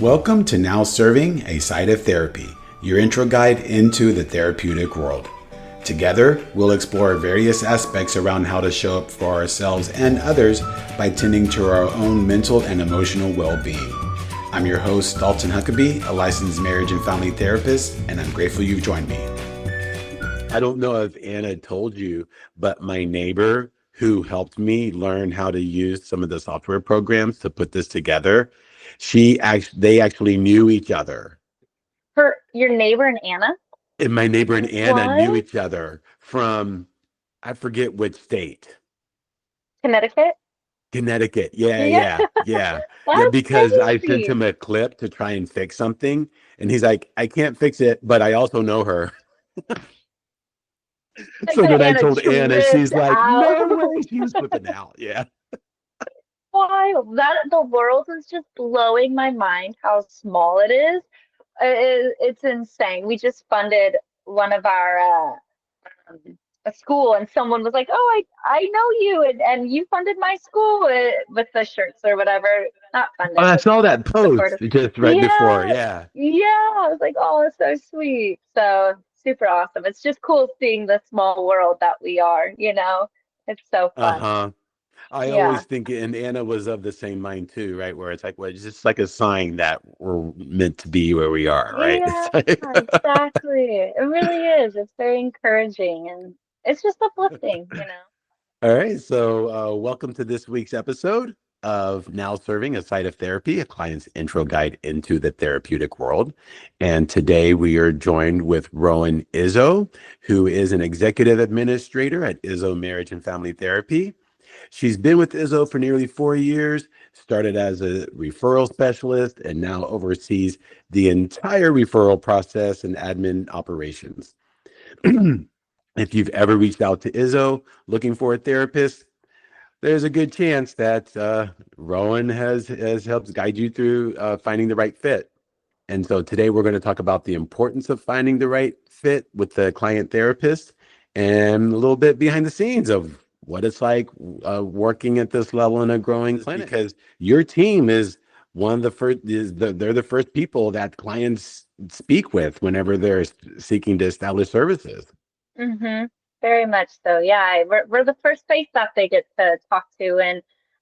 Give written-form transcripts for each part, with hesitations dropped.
Welcome to Now Serving a Side of Therapy, your intro guide into the therapeutic world. Together, we'll explore various aspects around how to show up for ourselves and others by tending to our own mental and emotional well-being. I'm your host, Dalton Huckabee, a licensed marriage and family therapist, and I'm grateful you've joined me. I don't know if Anna told you, but my neighbor who helped me learn how to use some of the software programs to put this together, they actually knew each other. Your neighbor and Anna? And my neighbor and Anna knew What? each other from, I forget which state. Connecticut? Connecticut. Yeah, Yeah, yeah, yeah. Yeah, that's because I sent crazy. him a clip to try and fix something. And he's like, I can't fix it, but I also know her. Like So that then I Anna told Anna, tripped she's like, out. no way. She was flipping out. Yeah. Wild. That the world is just blowing my mind how small it is. It's insane. We just funded one of our a school, and someone was like, "Oh, I know you, and you funded my school with the shirts or whatever." Not Oh, funded, I but saw that post supportive. just right before. Yeah, Yeah. yeah. I was like, "Oh, it's so sweet." So super awesome. It's just cool seeing the small world that we are. It's so fun. Uh-huh. I Yeah. always think, and Anna was of the same mind too, right? Where it's like, well, it's just like a sign that we're meant to be where we are, right? Yeah, exactly. It really is. It's very encouraging and it's just uplifting. All right. So, welcome to this week's episode of Now Serving a Site of Therapy, a client's intro guide into the therapeutic world. And today we are joined with Rowan Izzo, who is an executive administrator at Izzo Marriage and Family Therapy. She's been with Izzo for nearly 4 years, started as a referral specialist, and now oversees the entire referral process and admin operations. If you've ever reached out to Izzo looking for a therapist, there's a good chance that Rowan has helped guide you through finding the right fit. And so today we're going to talk about the importance of finding the right fit with the client therapist and a little bit behind the scenes of what it's like working at this level in a growing clinic. Because your team is one of the first, they're the first people that clients speak with whenever they're seeking to establish services. Mm-hmm. Very much so. Yeah, we're the first face that they get to talk to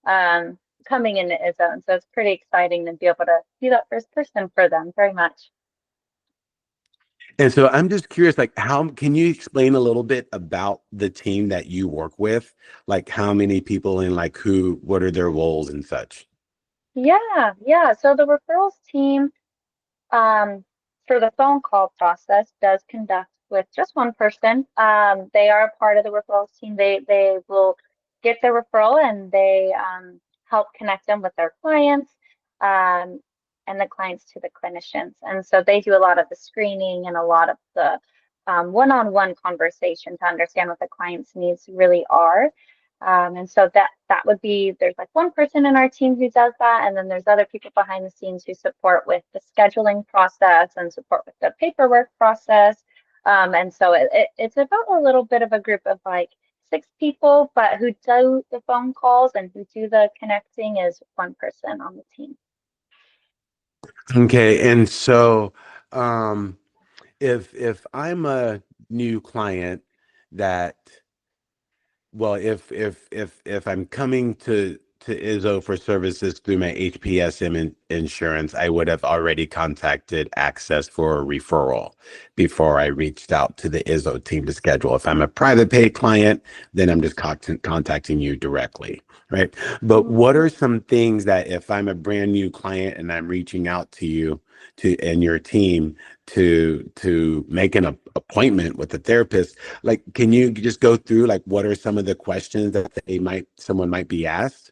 and coming into his own. So it's pretty exciting to be able to be that first person for them, very much. And so I'm just curious, like, how can you explain a little bit about the team that you work with? Like, how many people and like what are their roles and such? Yeah, yeah. So the referrals team um, for the phone call process does conduct with just one person. They are a part of the referrals team. They will get the referral and they help connect them with their clients um, and the clients to the clinicians. And so they do a lot of the screening and a lot of the one-on-one conversation to understand what the client's needs really are. And so that would be there's like one person in our team who does that, and then there's other people behind the scenes who support with the scheduling process and support with the paperwork process. And so it's about a little bit of a group of like 6 people, but who do the phone calls and who do the connecting is one person on the team. Okay, and so um, if I'm a new client that well, if I'm coming to Izzo for services through my HPSM insurance, I would have already contacted Access for a referral before I reached out to the Izzo team to schedule. If I'm a private pay client, then I'm just contacting you directly, right? But what are some things that if I'm a brand new client and I'm reaching out to you to and your team to make an appointment with the therapist, like, can you just go through like what are some of the questions that someone might be asked?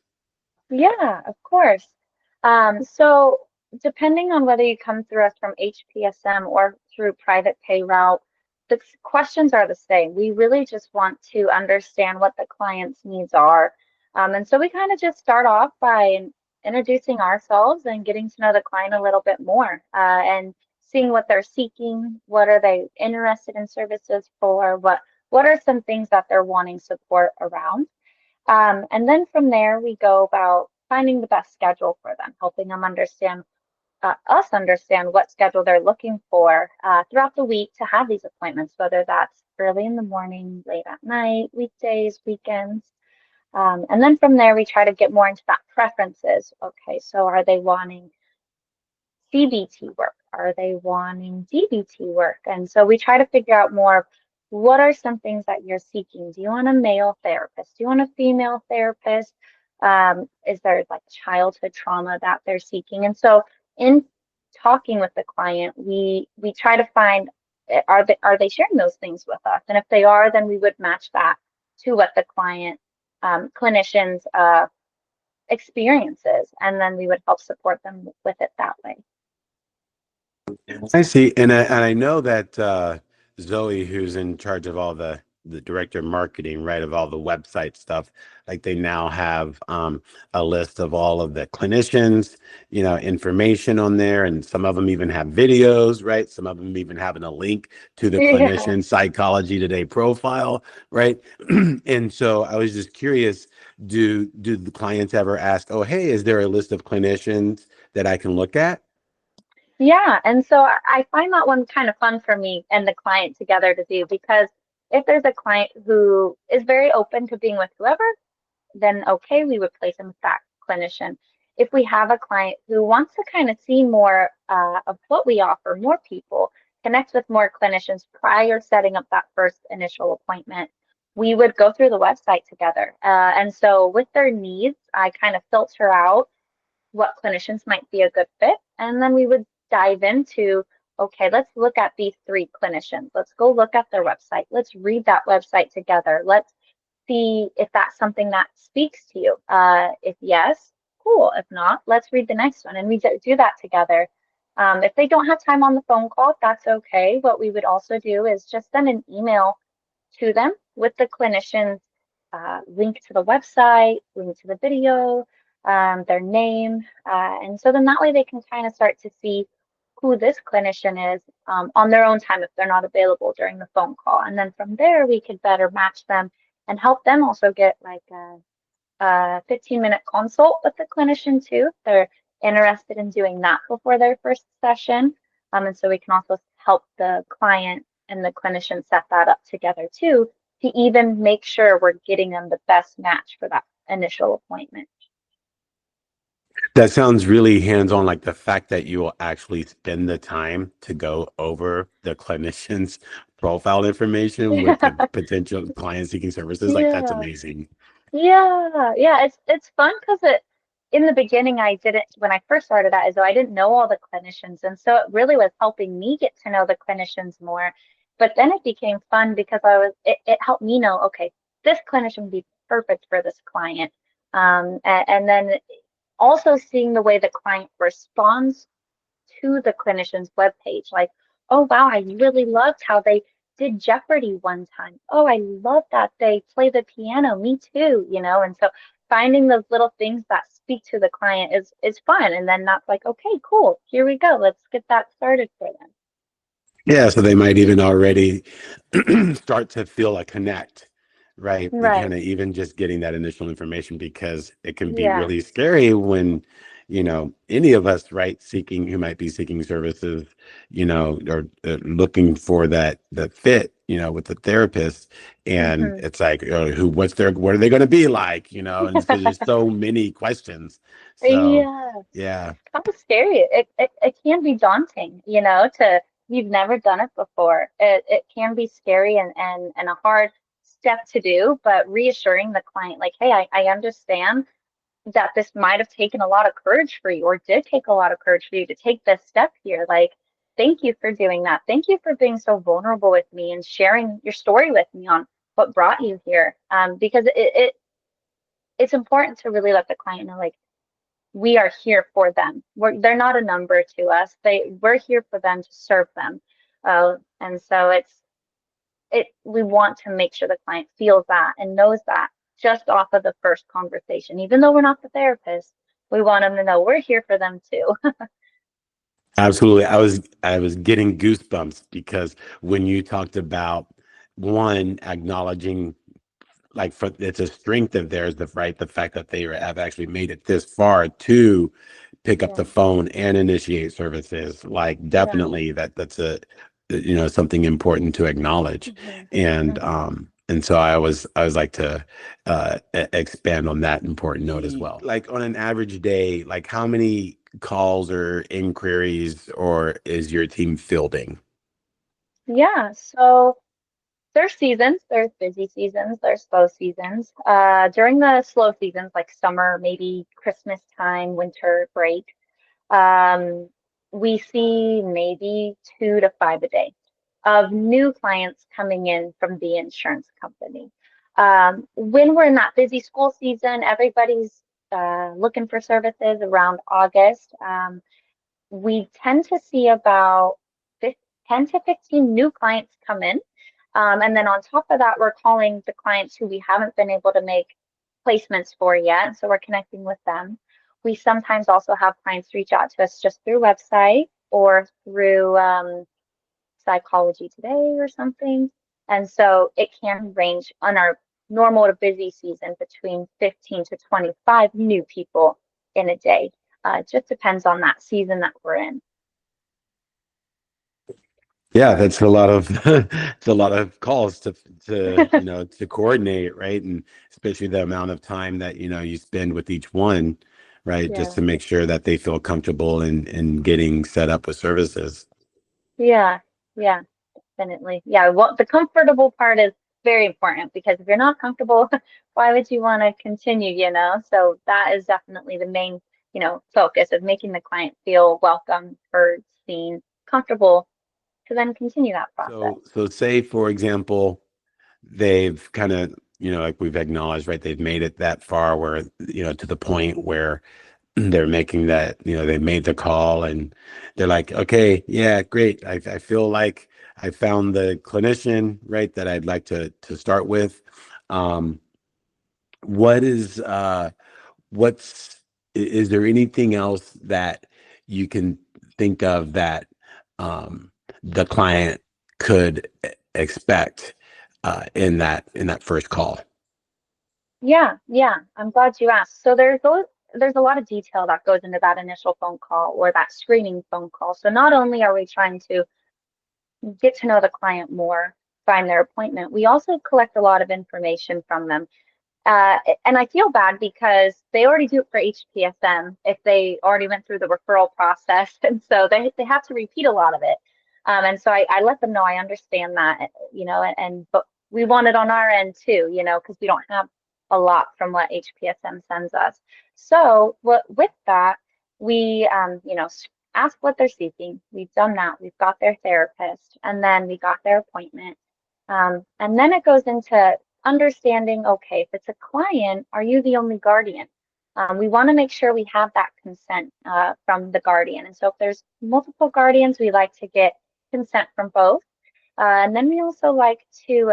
Yeah, of course. So depending on whether you come through us from HPSM or through private pay route, the questions are the same. We really just want to understand what the client's needs are. And so we kind of just start off by introducing ourselves and getting to know the client a little bit more, and seeing what they're seeking, what are they interested in services for, what are some things that they're wanting support around. And then from there, we go about finding the best schedule for them, helping them understand us understand what schedule they're looking for throughout the week to have these appointments, whether that's early in the morning, late at night, weekdays, weekends. And then from there, we try to get more into that preferences. Okay, so are they wanting CBT work? Are they wanting DBT work? And so we try to figure out more of what are some things that you're seeking? Do you want a male therapist? Do you want a female therapist? Is there like childhood trauma that they're seeking? And so in talking with the client, we try to find are they sharing those things with us? And if they are, then we would match that to what the client clinicians experiences, and then we would help support them with it that way. I see, and I know that Zoe, who's in charge of all the director of marketing, right, of all the website stuff, like they now have a list of all of the clinicians, information on there, and some of them even have videos, right? Some of them even having a link to the Yeah. clinician Psychology Today profile, right? And so I was just curious, do the clients ever ask, oh, hey, is there a list of clinicians that I can look at? Yeah, and so I find that one kind of fun for me and the client together to do because if there's a client who is very open to being with whoever, then okay, we would place them with that clinician. If we have a client who wants to kind of see more of what we offer, more people, connect with more clinicians prior setting up that first initial appointment, we would go through the website together. And so with their needs, I kind of filter out what clinicians might be a good fit. And then we would dive into, okay, let's look at these three clinicians. Let's go look at their website. Let's read that website together. Let's see if that's something that speaks to you. If yes, cool. If not, let's read the next one. And we do that together. If they don't have time on the phone call, that's okay. What we would also do is just send an email to them with the clinician's link to the website, link to the video, their name. And so then that way they can kind of start to see who this clinician is on their own time if they're not available during the phone call. And then from there, we could better match them and help them also get like a 15-minute consult with the clinician too. If they're interested in doing that before their first session. And so we can also help the client and the clinician set that up together too to even make sure we're getting them the best match for that initial appointment. That sounds really hands-on, like the fact that you will actually spend the time to go over the clinician's profile information with the potential client seeking services. Like that's Yeah. amazing. Yeah. It's fun because it in the beginning I didn't when I first started out as though I didn't know all the clinicians, and so it really was helping me get to know the clinicians more. But then it became fun because it helped me know, okay, this clinician would be perfect for this client. And then also seeing the way the client responds to the clinician's webpage. Like, oh wow, I really loved how they did Jeopardy one time. Oh, I love that they play the piano. Me too, And so finding those little things that speak to the client is fun. And then that's like, okay, cool. Here we go. Let's get that started for them. Yeah, so they might even already start to feel a connect, right? And Right. kind of even just getting that initial information because it can be Yeah. really scary when, any of us, right, seeking who might be seeking services, or looking for that fit, with the therapist, and Hmm. it's like, what are they going to be like, and it's because there's so many questions. So, Yeah. yeah. Kind of scary. It can be daunting, to you've never done it before. It can be scary and a hard step to do, but reassuring the client, like, hey, I understand that this might have taken a lot of courage for you or did take a lot of courage for you to take this step here. Like, thank you for doing that. Thank you for being so vulnerable with me and sharing your story with me on what brought you here. Because it's important to really let the client know, like, we are here for them. They're not a number to us. We're here for them to serve them. And so we want to make sure the client feels that and knows that just off of the first conversation. Even though we're not the therapist, we want them to know we're here for them too. Absolutely. I was getting goosebumps because when you talked about one acknowledging, like, it's a strength of theirs, the fact that they have actually made it this far. Two, pick up Yeah. the phone and initiate services. Like Yeah. definitely that's a something important to acknowledge. Hmm. Hmm. And so I was like to expand on that important note as well. Like on an average day, like how many calls or inquiries or is your team fielding? Yeah. So there's seasons, there's busy seasons, there's slow seasons. During the slow seasons, like summer, maybe Christmas time, winter break, um, we see maybe 2 to 5 a day of new clients coming in from the insurance company. When we're in that busy school season, everybody's looking for services around August. We tend to see about 10 to 15 new clients come in. And then on top of that, we're calling the clients who we haven't been able to make placements for yet. So we're connecting with them. We sometimes also have clients reach out to us just through website or through Psychology Today or something. And so it can range on our normal to busy season between 15 to 25 new people in a day. It just depends on that season that we're in. Yeah, that's a lot of it's a lot of calls to to coordinate, right? And especially the amount of time that you spend with each one, right? Just Yeah. to make sure that they feel comfortable in getting set up with services. Yeah. Yeah. Definitely. Yeah. Well, the comfortable part is very important because if you're not comfortable, why would you want to continue, you know? So that is definitely the main, focus of making the client feel welcome, heard, seen, comfortable to then continue that process. So say for example, they've kind of, like we've acknowledged, right? They've made it that far where, to the point where they're making that, they made the call and they're like, okay, yeah, great. I feel like I found the clinician, right, that I'd like to start with. Um, what is what's is there anything else that you can think of that the client could expect in that first call? Yeah, yeah. I'm glad you asked. So there's a lot of detail that goes into that initial phone call or that screening phone call. So not only are we trying to get to know the client more, find their appointment, we also collect a lot of information from them. Uh, and I feel bad because they already do it for HPSM if they already went through the referral process. And so they have to repeat a lot of it. And so I let them know I understand that, but we want it on our end too, because we don't have a lot from what HPSM sends us. So with that, we, ask what they're seeking. We've done that. We've got their therapist and then we got their appointment. And then it goes into understanding, okay, if it's a client, are you the only guardian? We want to make sure we have that consent from the guardian. And so if there's multiple guardians, we like to get consent from both. And then we also like to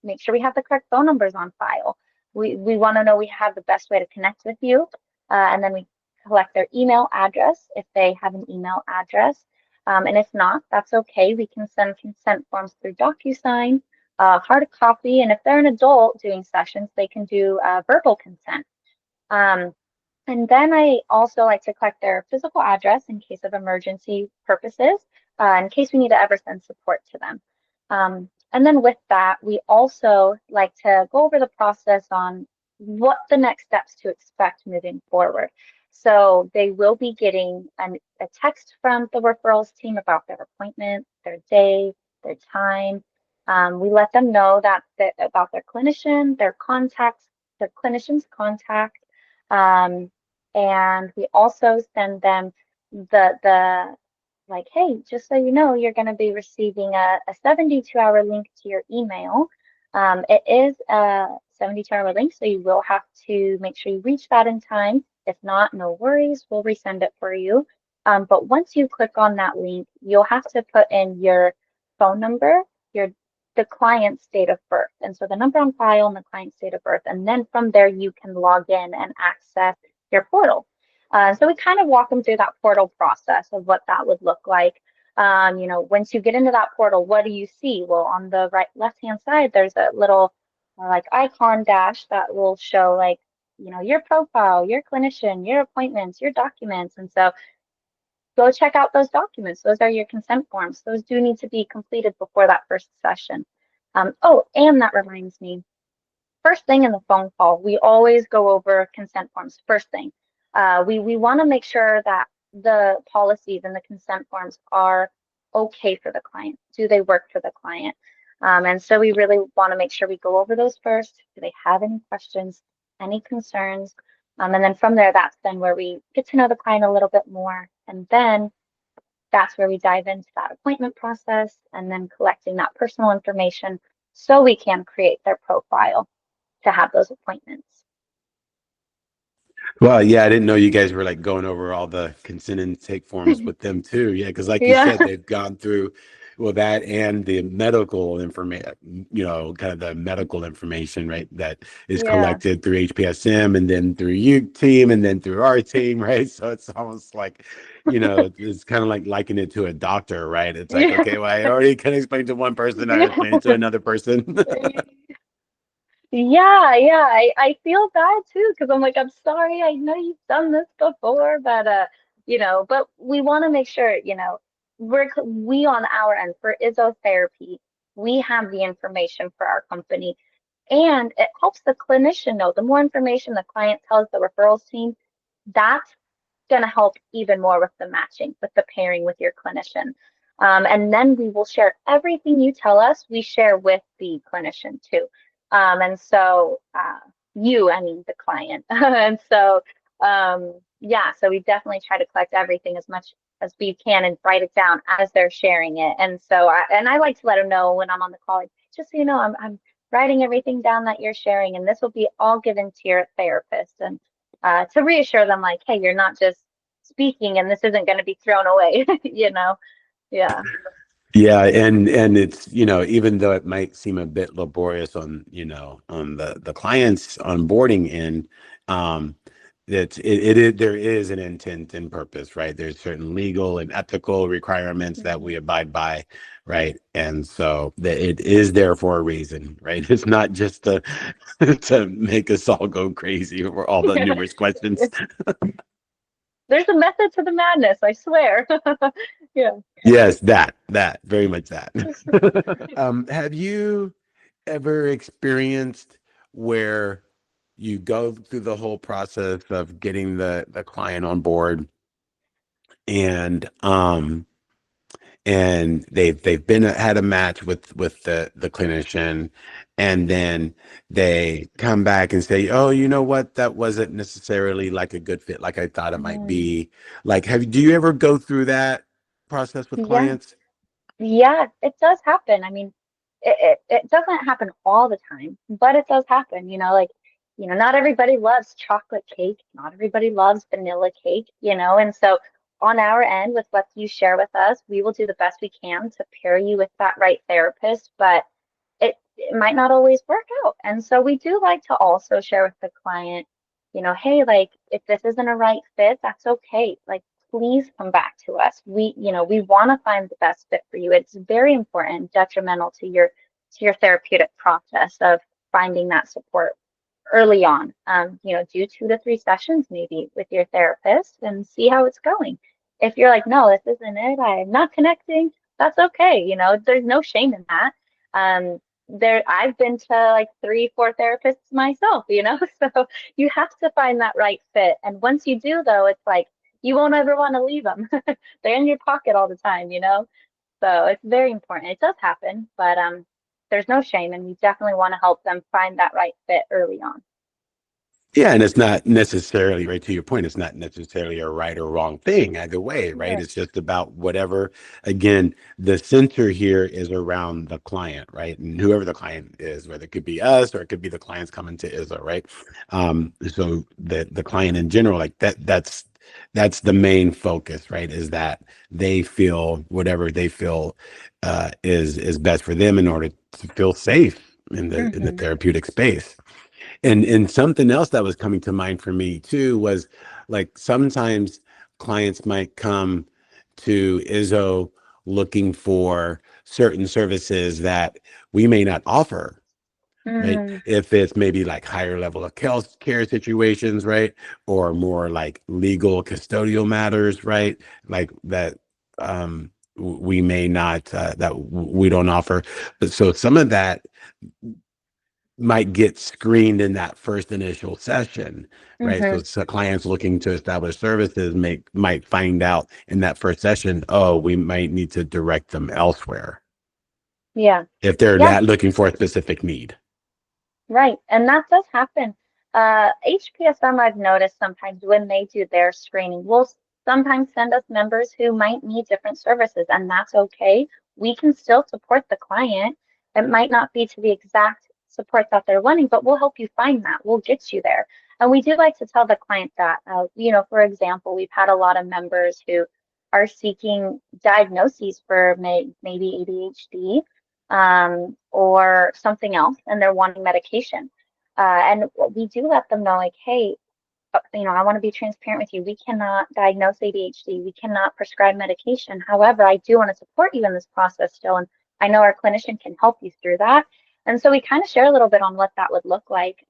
make sure we have the correct phone numbers on file. We want to know we have the best way to connect with you. And then we collect their email address if they have an email address. And if not, that's okay. We can send consent forms through DocuSign, hard copy, and if they're an adult doing sessions, they can do verbal consent. Um, and then I also like to collect their physical address in case of emergency purposes, in case we need to ever send support to them. And then with that, we also like to go over the process on what the next steps to expect moving forward. So they will be getting a text from the referrals team about their appointment, their day, their time. We let them know about their clinician, their contacts, their clinician's contact. Um, and we also send them the like, hey, just so you know, you're going to be receiving a 72-hour link to your email. It is a 72-hour link, so you will have to make sure you reach that in time. If not, no worries, we'll resend it for you. But once you click on that link, you'll have to put in your phone number, the client's date of birth. And so the number on file and the client's date of birth. And then from there, you can log in and access your portal. So we kind of walk them through that portal process of what that would look like. Once you get into that portal, what do you see? Well, on the right left-hand side, there's a little like icon dash that will show like your profile, your clinician, your appointments, your documents. And so go check out those documents. Those are your consent forms. Those do need to be completed before that first session. Oh, and that reminds me, first thing in the phone call, we always go over consent forms first thing. We want to make sure that the policies and the consent forms are okay for the client. Do they work for the client? And so we really want to make sure we go over those first. Do they have any questions, any concerns? And then from there, that's then where we get to know the client a little bit more. And then that's where we dive into that appointment process and then collecting that personal information so we can create their profile to have those appointments. Well, yeah, I didn't know you guys were like going over all the consent and take forms with them too. Yeah, because like you Yeah, said, they've gone through well that and the medical information, kind of the medical information, right? That is yeah, collected through HPSM and then through you team and then through our team, right? So it's almost like, it's kind of like liking it to a doctor, right? It's like, yeah, okay, well, I already can explain to one person, I explain it to another person. yeah. Yeah, I feel bad too because I'm like, I'm sorry, I know you've done this before, but but we want to make sure, we on our end for isotherapy, we have the information for our company, and it helps the clinician know. The more information the client tells the referrals team, that's going to help even more with the matching, with the pairing with your clinician. And then we will share everything you tell us, we share with the clinician too. And so I mean the client. And so, yeah, so we definitely try to collect everything as much as we can and write it down as they're sharing it. And so, I like to let them know when I'm on the call, like, just so you know, I'm writing everything down that you're sharing, and this will be all given to your therapist. And to reassure them, like, hey, you're not just speaking and this isn't going to be thrown away, you know? Yeah. Yeah, and it's, even though it might seem a bit laborious on, on the client's onboarding end, um, there is an intent and purpose, right? There's certain legal and ethical requirements that we Mhm. abide by, right? And so that it is there for a reason, right? It's not just to to make us all go crazy over all the numerous questions. There's a method to the madness, I swear. Yeah. Yes, that very much that. Have you ever experienced where you go through the whole process of getting the client on board and they've been had a match with the clinician, and then they come back and say, oh, you know what, that wasn't necessarily like a good fit like I thought it might Mm. be. Like, do you ever go through that process with Yeah. clients? Yeah, it does happen. I mean, it doesn't happen all the time, but it does happen. Like, not everybody loves chocolate cake. Not everybody loves vanilla cake, and so on our end, with what you share with us, we will do the best we can to pair you with that right therapist, but it might not always work out. And so we do like to also share with the client, hey, like if this isn't a right fit, that's okay. Like please come back to us. We want to find the best fit for you. It's very important, detrimental to your therapeutic process of finding that support early on. Do 2 to 3 sessions maybe with your therapist and see how it's going. If you're like, no, this isn't it, I'm not connecting, that's okay. There's no shame in that. I've been to like 3, 4 therapists myself, so you have to find that right fit. And once you do, though, it's like you won't ever want to leave them. They're in your pocket all the time. So it's very important. It does happen, but there's no shame, and we definitely want to help them find that right fit early on. Yeah, and it's not necessarily, right to your point, it's not necessarily a right or wrong thing either way, right? Yeah. It's just about whatever, again, the center here is around the client, right? And whoever the client is, whether it could be us or it could be the clients coming to ISO, right? So the client in general, like that's the main focus, right? Is that they feel whatever they feel is best for them in order to feel safe in the Hmm. therapeutic space. And something else that was coming to mind for me too was like sometimes clients might come to Izzo looking for certain services that we may not offer. right? Mm, If it's maybe like higher level of care situations, right? Or more like legal custodial matters, right? Like that we may not that we don't offer. But so some of that might get screened in that first initial session, right? hmm. So clients looking to establish services might find out in that first session, oh, we might need to direct them elsewhere Yeah. if they're Yeah. that looking for a specific need. Right, and that does happen. HPSM, I've noticed sometimes when they do their screening, will sometimes send us members who might need different services, and that's okay. We can still support the client. It might not be to the exact support that they're wanting, but we'll help you find that. We'll get you there. And we do like to tell the client that, for example, we've had a lot of members who are seeking diagnoses for maybe ADHD or something else, and they're wanting medication. And we do let them know, like, hey, I want to be transparent with you. We cannot diagnose ADHD. We cannot prescribe medication. However, I do want to support you in this process still. And I know our clinician can help you through that. And so we kind of share a little bit on what that would look like.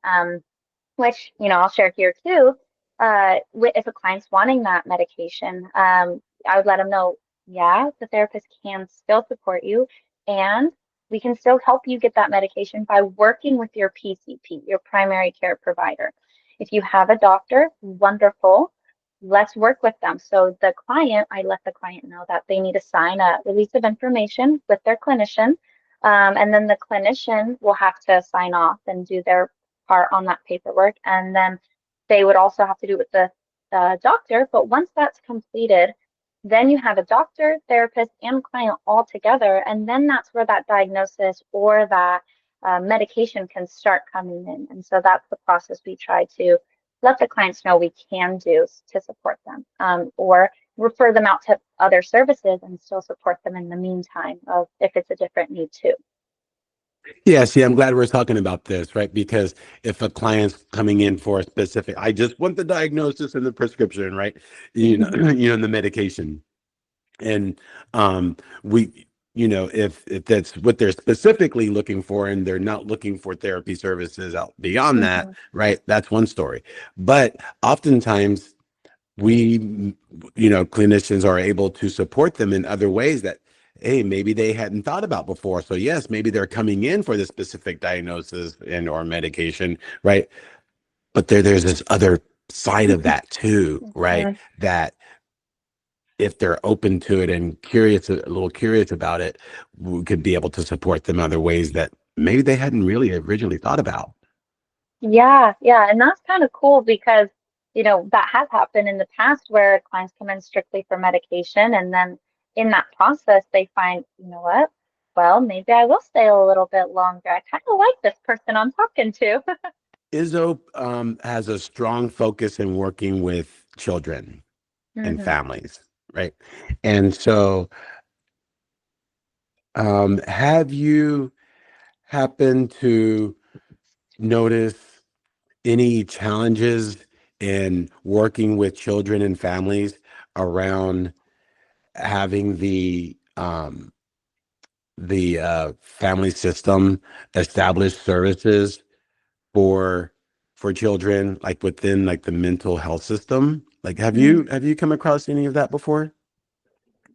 Which, I'll share here too. If a client's wanting that medication, I would let them know, yeah, the therapist can still support you, and we can still help you get that medication by working with your PCP, your primary care provider. If you have a doctor, wonderful. Let's work with them. So I let the client know that they need to sign a release of information with their clinician. And then the clinician will have to sign off and do their part on that paperwork. And then they would also have to do it with the doctor. But once that's completed, then you have a doctor, therapist, and client all together. And then that's where that diagnosis or that medication can start coming in. And so that's the process we try to let the clients know we can do to support them, or refer them out to other services and still support them in the meantime of if it's a different need too. Yeah, see, I'm glad we're talking about this, right? Because if a client's coming in for a specific, I just want the diagnosis and the prescription, right? And the medication. And we, if that's what they're specifically looking for and they're not looking for therapy services out beyond that, Hmm. right? That's one story. But oftentimes we clinicians are able to support them in other ways that hey maybe they hadn't thought about before. So yes, maybe they're coming in for the specific diagnosis and or medication, right? But there's this other side of that too, right? Hmm. That if they're open to it and curious, a little curious about it, we could be able to support them other ways that maybe they hadn't really originally thought about. Yeah, yeah, and that's kind of cool because, that has happened in the past where clients come in strictly for medication, and then in that process they find, you know what? Well, maybe I will stay a little bit longer. I kind of like this person I'm talking to. Izzo has a strong focus in working with children and Hmm. families, right? And so, have you happened to notice any challenges in working with children and families around having the family system establish services for children, like within like the mental health system? Like, have you come across any of that before?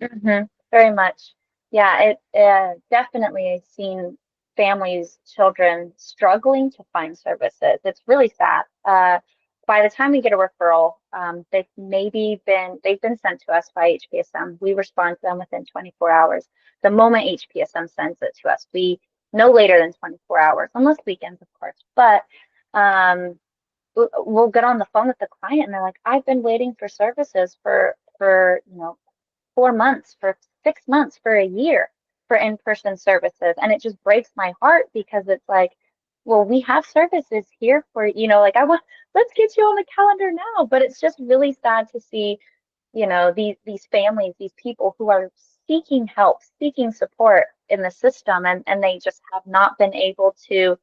Very much. Yeah, it definitely I've seen families, children struggling to find services. It's really sad. By the time we get a referral, they've been sent to us by HPSM. We respond to them within 24 hours. The moment HPSM sends it to us, we no later than 24 hours, unless weekends, of course. But um, we'll get on the phone with the client and they're like, I've been waiting for services for 4 months, for 6 months, for a year for in-person services. And it just breaks my heart because it's like, well, we have services here for, like let's get you on the calendar now. But it's just really sad to see, these families, these people who are seeking help, seeking support in the system, and they just have not been able to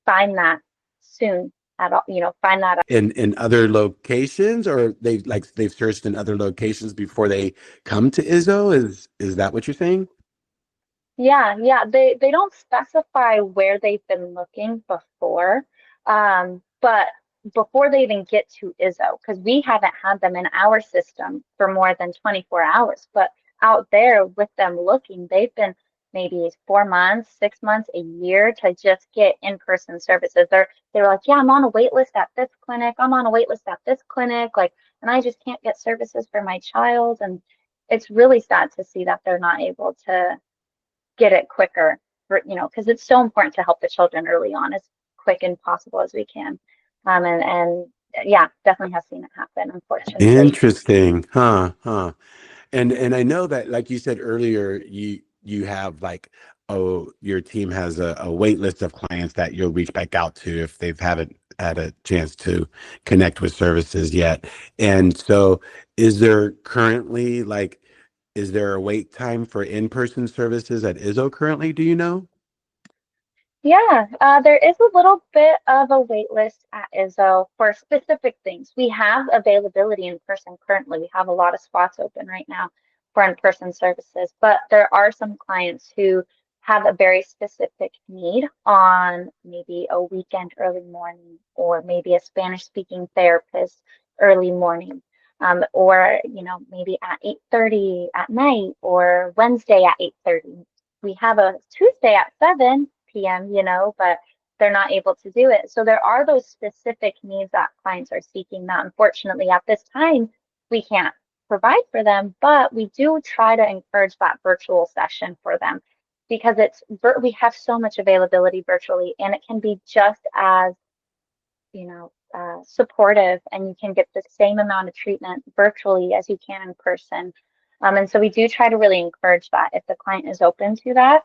find that soon at all, find that. In other locations, or they've searched in other locations before they come to Izzo? Is that what you're saying? Yeah. They don't specify where they've been looking before, but before they even get to Izzo, because we haven't had them in our system for more than 24 hours. But out there with them looking, they've been maybe 4 months, 6 months, a year to just get in-person services. They're like, yeah, I'm on a wait list at this clinic. I'm on a wait list at this clinic, like, and I just can't get services for my child. And it's really sad to see that they're not able to get it quicker for, because it's so important to help the children early on as quick and possible as we can. And yeah, definitely have seen it happen, unfortunately. Interesting. Huh. And I know that, like you said earlier, you have like, oh, your team has a wait list of clients that you'll reach back out to if they haven't had a chance to connect with services yet. And so is there currently like, is there a wait time for in-person services at Izzo currently? Do you know? Yeah, there is a little bit of a wait list at Izzo for specific things. We have availability in person currently. We have a lot of spots open right now for in-person services, but there are some clients who have a very specific need on maybe a weekend early morning, or maybe a Spanish-speaking therapist early morning, or maybe at 8:30 at night, or Wednesday at 8:30. We have a Tuesday at 7 p.m., but they're not able to do it. So there are those specific needs that clients are seeking that unfortunately at this time we can't provide for them, but we do try to encourage that virtual session for them because we have so much availability virtually, and it can be just as supportive, and you can get the same amount of treatment virtually as you can in person. And so we do try to really encourage that if the client is open to that.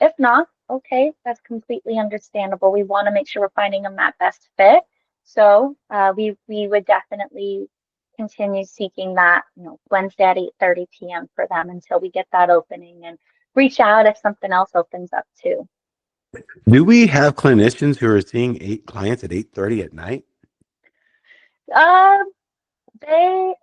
If not, okay, that's completely understandable. We want to make sure we're finding them that best fit. So we would definitely continue seeking that, Wednesday at 8:30 p.m. for them until we get that opening, and reach out if something else opens up too. Do we have clinicians who are seeing eight clients at 8:30 at night? Um,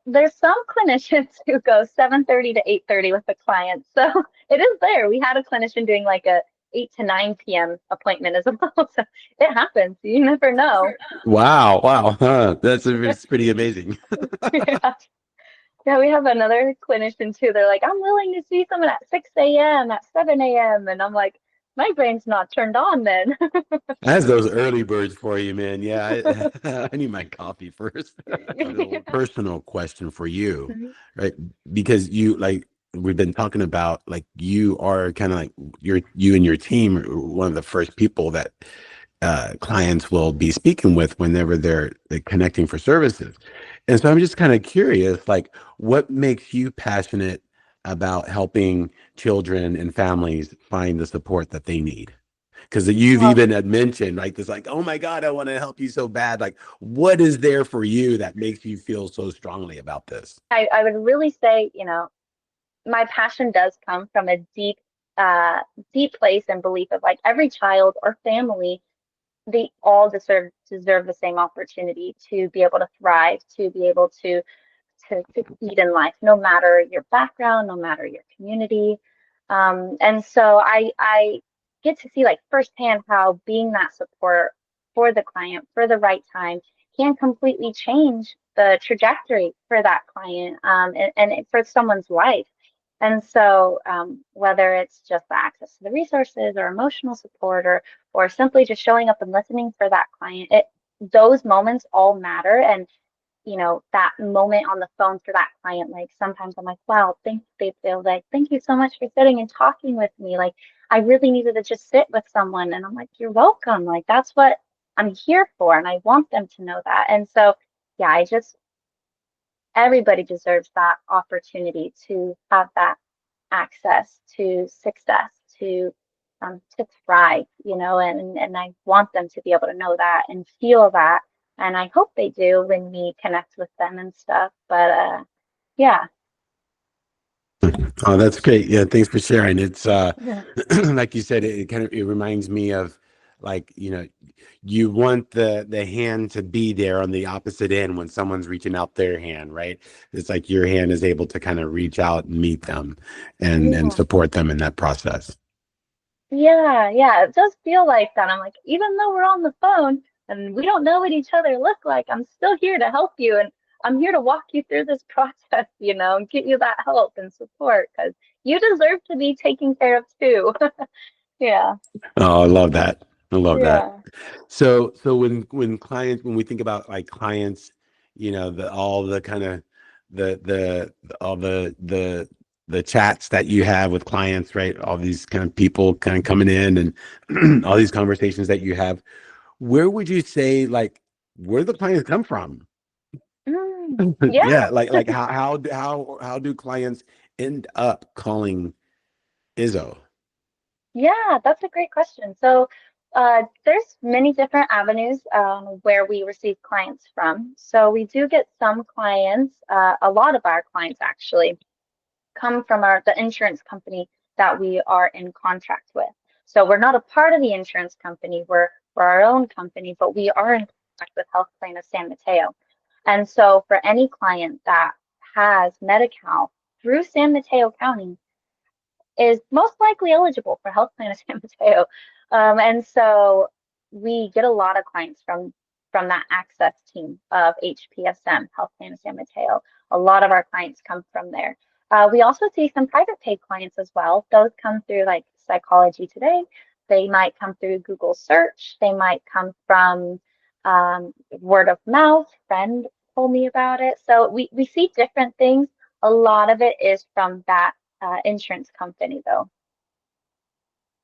there's some clinicians who go 7:30 to 8:30 with the clients. So it is there. We had a clinician doing like a 8 to 9 p.m. appointment as well. So it happens. You never know. Wow. Huh. It's pretty amazing. Yeah. Yeah, we have another clinician too. They're like, I'm willing to see someone at 6 a.m., at 7 a.m. And I'm like, my brain's not turned on then. That's those early birds for you, man. Yeah, I need my coffee first. A little personal question for you, right? Because you like we've been talking about like you are kind of like you and your team are one of the first people that clients will be speaking with whenever they're connecting for services. And so I'm just kind of curious, like what makes you passionate about helping children and families find the support that they need? Because you've Well, even had mentioned like this, like, oh my God, I want to help you so bad. Like, what is there for you that makes you feel so strongly about this? I would really say, my passion does come from a uh, deep place and belief of like every child or family, they all deserve the same opportunity to be able to thrive, to be able to succeed in life, no matter your background, no matter your community. And so I get to see like firsthand how being that support for the client for the right time can completely change the trajectory for that client, and for someone's life. And so, whether it's just the access to the resources or emotional support, or simply just showing up and listening for that client, those moments all matter. And that moment on the phone for that client, like sometimes I'm like, wow, they feel like, thank you so much for sitting and talking with me. Like, I really needed to just sit with someone. And I'm like, you're welcome. Like, that's what I'm here for. And I want them to know that. And so, yeah, everybody deserves that opportunity to have that access to success, to thrive, and I want them to be able to know that and feel that. And I hope they do when we connect with them and stuff. But yeah. Oh, that's great. Yeah, thanks for sharing. It's Yeah. like you said, it kind of it reminds me of like, you want the hand to be there on the opposite end when someone's reaching out their hand, right? It's like your hand is able to kind of reach out and meet them and Yeah. support them in that process. Yeah, yeah, it does feel like that. I'm like, even though we're on the phone and we don't know what each other look like, I'm still here to help you and I'm here to walk you through this process, and get you that help and support because you deserve to be taken care of too. Yeah. Oh, I love that. I love that. Yeah. So when we think about like clients, the all the kind of the all the chats that you have with clients, right? All these kind of people kind of coming in and all these conversations that you have. Where would you say like where do the clients come from? Yeah. Yeah, like how do clients end up calling Izzo? Yeah, that's a great question. So, there's many different avenues where we receive clients from. So we do get some clients, a lot of our clients actually come from the insurance company that we are in contract with. So we're not a part of the insurance company. We're our own company, but we are in contract with Health Plan of San Mateo. And so for any client that has Medi-Cal through San Mateo County, is most likely eligible for Health Plan of San Mateo. And so we get a lot of clients from that access team of HPSM, Health Plan of San Mateo. A lot of our clients come from there. We also see some private pay clients as well. Those come through like Psychology Today. They might come through Google search. They might come from word of mouth. Friend told me about it. So we see different things. A lot of it is from that insurance company though.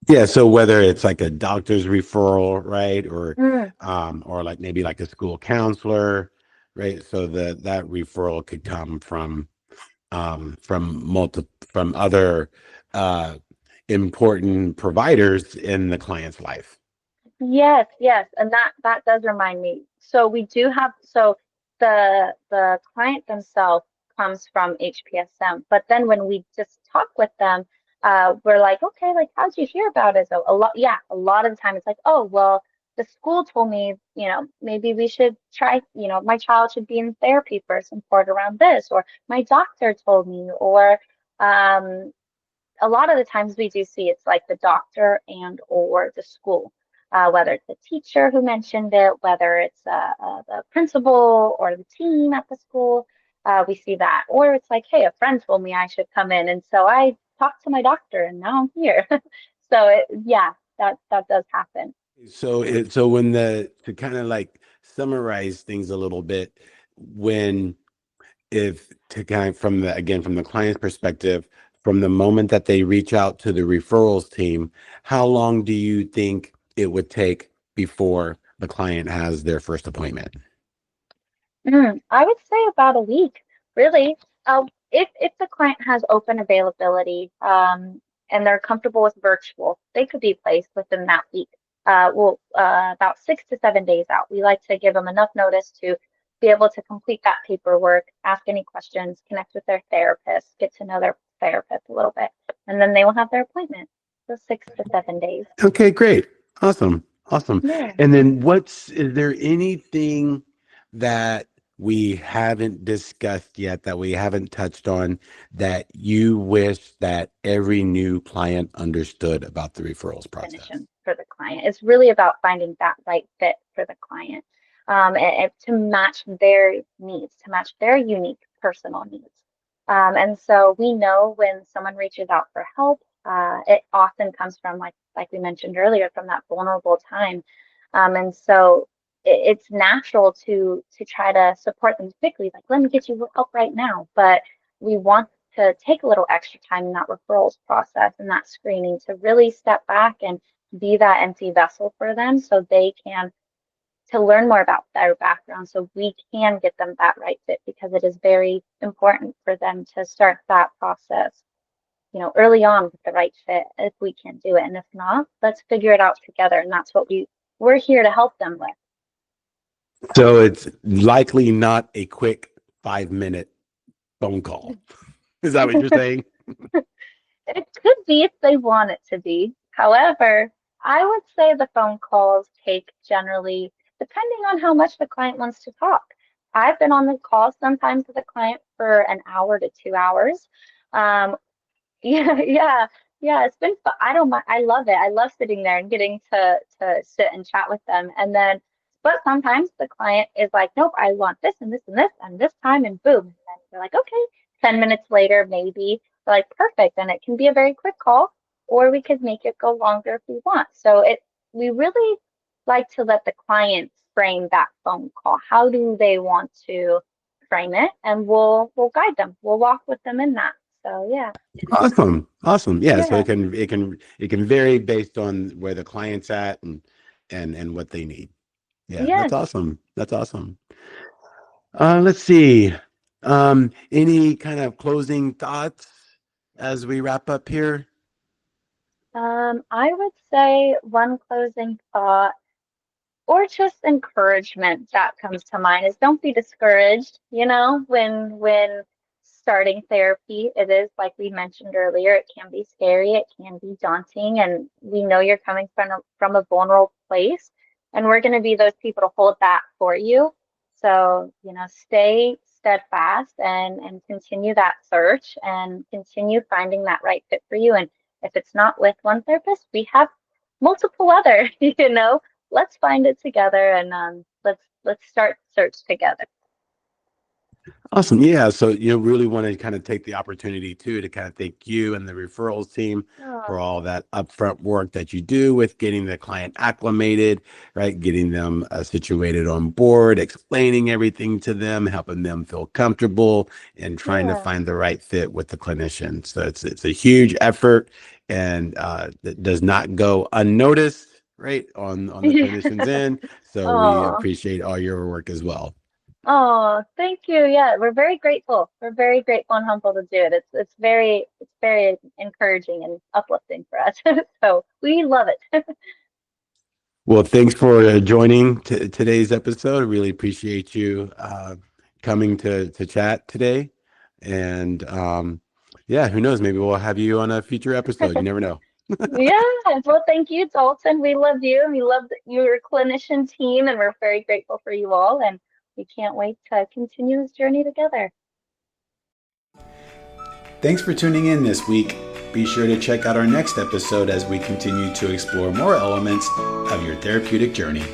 Yeah, so whether it's like a doctor's referral, right, Mm, or like maybe like a school counselor, right? So that referral could come from other uh important providers in the client's life. yes, yes, and that does remind me. So we do have the client themselves comes from HPSM, but then when we just talk with them, we're like, okay, like how'd you hear about it? So a lot of the time it's like, oh, well, the school told me, maybe we should try, my child should be in therapy for support around this, or my doctor told me, or um, a lot of the times we do see it's like the doctor and or the school, whether it's the teacher who mentioned it, whether it's the principal or the team at the school. We see that, or it's like, hey, a friend told me I should come in, and so I talked to my doctor, and now I'm here. Yeah, that does happen. So when the to kind of like summarize things a little bit, when if to kind of from the again from the client's perspective, from the moment that they reach out to the referrals team, how long do you think it would take before the client has their first appointment? I would say about a week, really. If the client has open availability, and they're comfortable with virtual, they could be placed within that week. About 6 to 7 days out. We like to give them enough notice to be able to complete that paperwork, ask any questions, connect with their therapist, get to know their therapist a little bit, and then they will have their appointment. So 6 to 7 days. Okay, great. Awesome. Awesome. Yeah. And then is there anything that we haven't discussed yet, that we haven't touched on, that you wish that every new client understood about the referrals process? Definition for the client. It's really about finding that right fit for the client, and to match their needs, to match their unique personal needs. And so we know when someone reaches out for help, it often comes from like we mentioned earlier, from that vulnerable time. And so it's natural to try to support them quickly, like let me get you help right now. But we want to take a little extra time in that referrals process and that screening to really step back and be that empty vessel for them so they can to learn more about their background so we can get them that right fit because it is very important for them to start that process, early on with the right fit if we can do it. And if not, let's figure it out together. And that's what we're here to help them with. So it's likely not a quick 5 minute phone call. Is that what you're saying? It could be if they want it to be. However, I would say the phone calls take generally, depending on how much the client wants to talk. I've been on the call sometimes with a client for an hour to 2 hours. Um, yeah, yeah, yeah. It's been fun. I don't mind. I love it. I love sitting there and getting to sit and chat with them. And then, but sometimes the client is like, nope, I want this and this and this and this time, and boom. And then you're like, okay. 10 minutes later, maybe they're like, perfect. And it can be a very quick call, or we could make it go longer if we want. So we really like to let the client frame that phone call. How do they want to frame it? And we'll guide them. We'll walk with them in that. So yeah. Awesome. Awesome. Yeah. So Yeah. it can vary based on where the client's at and what they need. Yeah, that's Yes. awesome. That's awesome. Let's see. Any kind of closing thoughts as we wrap up here? I would say one closing thought or just encouragement that comes to mind is don't be discouraged, when starting therapy. It is like we mentioned earlier, it can be scary, it can be daunting, and we know you're coming from a vulnerable place, and we're going to be those people to hold that for you. So, stay steadfast and continue that search and continue finding that right fit for you. And if it's not with one therapist, we have multiple other, let's find it together and let's start search together. Awesome. Yeah. So, really want to kind of take the opportunity too to kind of thank you and the referrals team for Oh, all that upfront work that you do with getting the client acclimated, right? Getting them situated on board, explaining everything to them, helping them feel comfortable, and trying to yeah. find the right fit with the clinician. So it's a huge effort, and that does not go unnoticed, right? On the Yeah. clinician's end. So we Oh, appreciate all your work as well. oh, thank you. Yeah, we're very grateful. We're very grateful and humble to do it. It's very encouraging and uplifting for us. So we love it. Well, thanks for joining today's episode. I really appreciate you coming to chat today. And yeah, who knows? Maybe we'll have you on a future episode. You never know. Yeah. Well, thank you, Dalton. We love you. We love your clinician team, and we're very grateful for you all. And we can't wait to continue this journey together. Thanks for tuning in this week. Be sure to check out our next episode as we continue to explore more elements of your therapeutic journey.